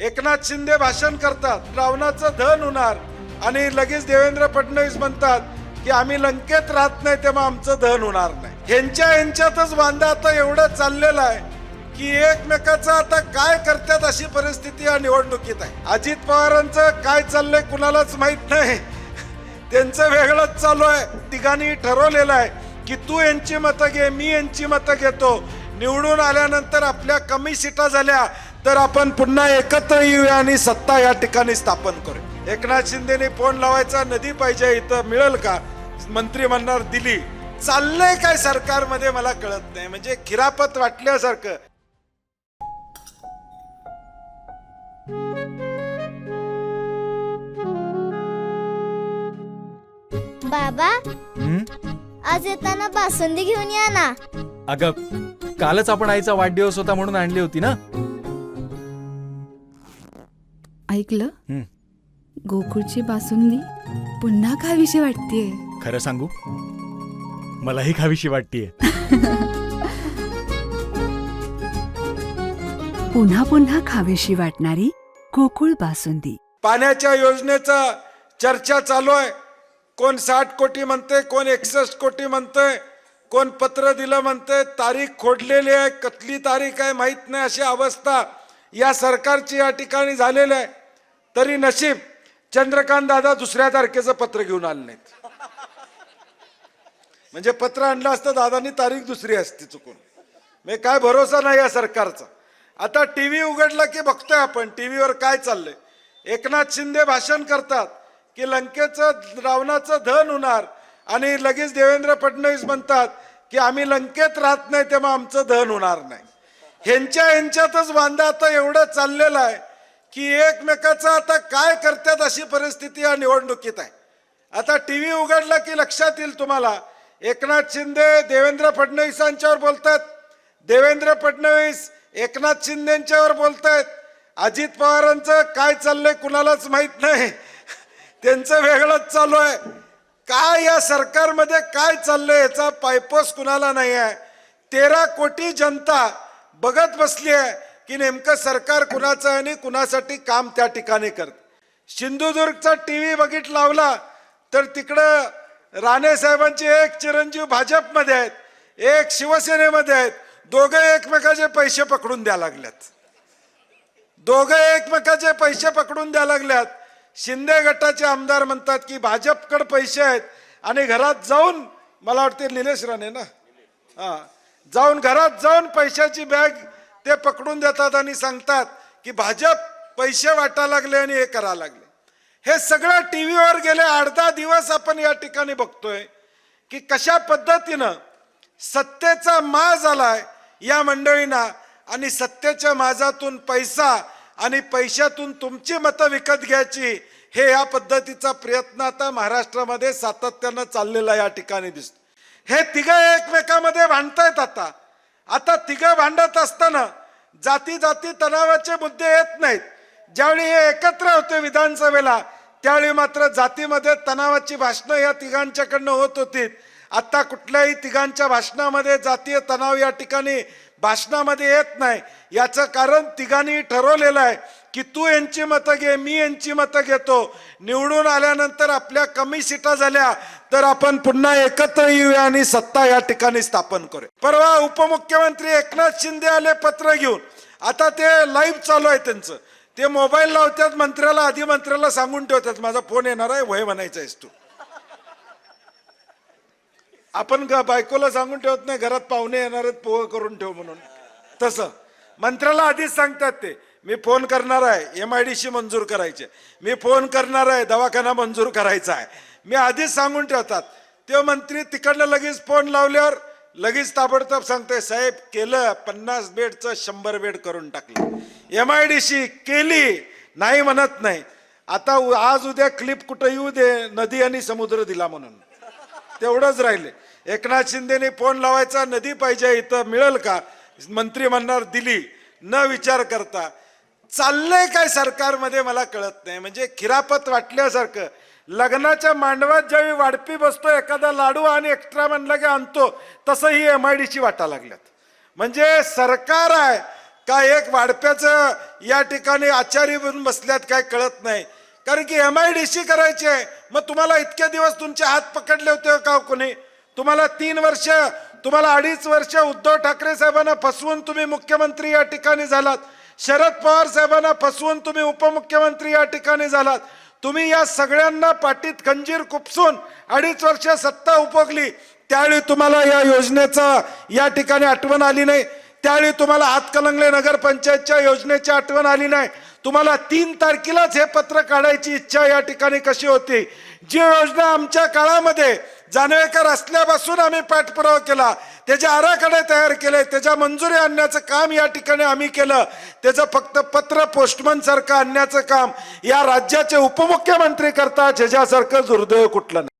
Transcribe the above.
एकनाथ शिंदे भाषण करतात रावणाचं धन होणार आणि लगेच देवेंद्र फडणवीस म्हणतात की आम्ही लंकेत राहत नाही तेव्हा आमचं धन होणार नाही। यांच्यातच वांदा आता एवढं चाललेलं आहे की एकमेकाचं आता काय करतात अशी परिस्थिती या निवडणुकीत आहे। अजित पवारांचं काय चाललंय कुणालाच माहित नाही, त्यांचं वेगळंच चालू आहे। तिघांनी ठरवलेलं आहे की तू यांची मतं घे, मी यांची मतं घेतो, निवडून आल्यानंतर आपल्या कमी सीटा झाल्या तर आपण पुन्हा एकत्र येऊया आणि सत्ता या ठिकाणी स्थापन करू। एकनाथ शिंदेने फोन लावायचा, नदी पाहिजे इथं मिळेल का, मंत्री म्हणणार दिली। चाललंय काय सरकारमध्ये मला कळत नाही, म्हणजे खिरापत वाटल्यासारखं। बाबा आज येताना बासुंदी घेऊन या ना। अगं कालच आपण आईचा वाढदिवस होता म्हणून आणली होती ना। ऐकलं, गोकुळची बासुंदी पुन्हा खावीशी वाटतेय। खरं सांगू, मलाही खावीशी वाटतेय। पुन्हा पुन्हा खावीशी वाटणारी गोकुळ बासुंदी। पाण्याच्या योजनेचा चर्चा चालू आहे, कोण 60 कोटी म्हणते, कोण 61 कोटी म्हणते, कोण पत्र दिलं म्हणते, तारीख खोडलेली आहे, कसली तारीख आहे माहित नाही अशी अवस्था या सरकारची या ठिकाणी झालेली आहे। तरी नशीब चंद्रकांत दादा दुसऱ्या तारखेचं पत्र घेऊन आले नाहीत, म्हणजे पत्र आणलं असतं दादांनी तारीख दुसरी असती चुकून। मी काय भरोसा नाही या सरकारचा। आता टीव्ही उघडला की बघतोय आपण टीव्हीवर काय चाललंय। एकनाथ शिंदे भाषण करतात की लंकेचं रावणाचं धन होणार आणि लगेच देवेंद्र फडणवीस म्हणतात की आम्ही लंकेत राहत नाही तेव्हा आमचं धन होणार नाही। यांच्यातच वांदा आता एवढं चाललेलं आहे की एकमेकाचं आता काय करतात अशी परिस्थिती या निवडणुकीत आहे। आता टीव्ही उघडला की लक्षात येईल तुम्हाला, एकनाथ शिंदे देवेंद्र फडणवीसांच्यावर बोलतात, देवेंद्र फडणवीस एकनाथ शिंदेंच्यावर बोलतायत। अजित पवारांचं काय चाललंय कुणालाच माहित नाही, त्यांचं वेगळंच चालू आहे। काय या सरकारमध्ये काय चाललंय याचा पायपोस कुणाला नाही आहे। 13 कोटी जनता बघत बसली आहे की नेमकं सरकार कुणाचं आहे आणि कुणासाठी काम त्या ठिकाणी करत। सिंधुदुर्गचा टीव्ही बघित लावला तर तिकडं राणे साहेबांचे एक चिरंजीव भाजपमध्ये आहेत, एक शिवसेनेमध्ये आहेत, दोघे एकमेकाचे पैसे पकडून द्या लागल्यात, दोघे एकमेकाचे पैसे पकडून द्या लागल्यात। शिंदे गटाचे आमदार म्हणतात की भाजपकडे पैसे आहेत आणि घरात जाऊन, मला वाटते निलेश राणे ना, जाऊन घरात जाऊन पैशाची बॅग ते पकडून देतात आणि सांगतात की भाजप पैसे वाटा लागले आणि हे करा लागले। हे सगळं टीव्हीवर गेले 8-10 दिवस आपण या ठिकाणी बघतोय की कशा पद्धतीनं सत्तेचा माज आलाय या मंडळींना आणि सत्तेच्या माजातून पैसा आणि पैशातून तुमची मतं विकत घ्यायची, हे या पद्धतीचा प्रयत्न आता महाराष्ट्रामध्ये सातत्यानं चाललेला या ठिकाणी दिसतो। हे तिघं एकमेकांमध्ये भांडतायत। आता तिघं भांडत असताना जाती जाती तणावाचे मुद्दे येत नाहीत। ज्यावेळी हे एकत्र होते विधानसभेला त्यावेळी मात्र जातीमध्ये तणावाची भाषणं या तिघांच्याकडनं होत होती। आता कुठल्याही तिघांच्या भाषणामध्ये जातीय तणाव या ठिकाणी भाषणामध्ये येत नाही। याचं कारण तिघांनी ठरवलेलं आहे की तू यांची मतं घे, मी यांची मतं घेतो, निवडून आल्यानंतर आपल्या कमी सीटा झाल्या तर आपण पुन्हा एकत्र येऊया आणि सत्ता या ठिकाणी स्थापन करू। परवा उपमुख्यमंत्री एकनाथ शिंदे आले पत्र घेऊन, आता ते लाईव्ह चालू आहे त्यांचं, ते मोबाईल लावतात मंत्र्याला, आधी मंत्र्याला सांगून ठेवतात माझा फोन येणार आहे, वय म्हणायचं आहेस तू। आपण बायकोला सांगून ठेवत नाही घरात पाहुणे येणार आहेत पोह करून ठेव म्हणून, तसं मंत्र्याला आधीच सांगतात ते मी फोन करणार आहे, MIDC मंजूर करायचे, मी फोन करणार आहे, दवाखाना मंजूर करायचा आहे, मी आधीच सांगून ठेवतात। ते मंत्री तिकडनं लगेच फोन लावल्यावर लगेच ताबडतोब सांगतोय साहेब केलं, 50 बेडचं 100 बेड करून टाकलं, MIDC केली, नाही म्हणत नाही। आता आज उद्या क्लिप कुठं येऊ दे, नदी आणि समुद्र दिला म्हणून, तेवढंच राहिले। एकनाथ शिंदेने फोन लावायचा, नदी पाहिजे इथं मिळेल का, मंत्री म्हणणार दिली, न विचार करता। चाललंय काय सरकारमध्ये मला कळत नाही, म्हणजे खिरापत वाटल्यासारखं। लग्नाच्या मांडवात ज्यावेळी वाढपी बसतो एखादा लाडू आणि एक्स्ट्रा म्हणलं की आणतो, तसं ही MIDC वाटा लागल्यात। म्हणजे सरकार आहे का एक वाढप्याचं या ठिकाणी आचार्य बनून बसल्यात काय कळत नाही. कारण की MIDC करायची आहे. मग तुम्हाला इतके दिवस तुमचे हात पकडले होते का कोणी? तुम्हाला 3 वर्ष, तुम्हाला 2.5 वर्ष उद्धव ठाकरे साहेबांना फसवून तुम्ही मुख्यमंत्री या ठिकाणी झालात. शरद पवार साहेबांना फसवून तुम्ही उपमुख्यमंत्री या ठिकाणी झालात. तुम्ही या सगळ्यांना पाठीत खंजीर खुपसून 2.5 वर्ष सत्ता उपभोगली. त्यावेळी तुम्हाला या योजनेचा या ठिकाणी आठवण आली नाही. त्यावेळी तुम्हाला हातकणंगले नगरपंचायतच्या योजनेची आठवण आली नाही. तुम्हाला 3 तारखेलाच हे पत्र काढायची इच्छा या ठिकाणी कशी होती? जी योजना आमच्या काळामध्ये जानवेकर असल्यापासून आम्ही पाठपुरावा केला, त्याचे आराखडे तयार केले, त्याच्या मंजुरी आणण्याचं काम या ठिकाणी आम्ही केलं. त्याचं फक्त पत्र पोस्टमन सारखं आणण्याचं काम या राज्याचे उपमुख्यमंत्री करतात, ह्याच्यासारखं दुर्दैव कुठलं नाही.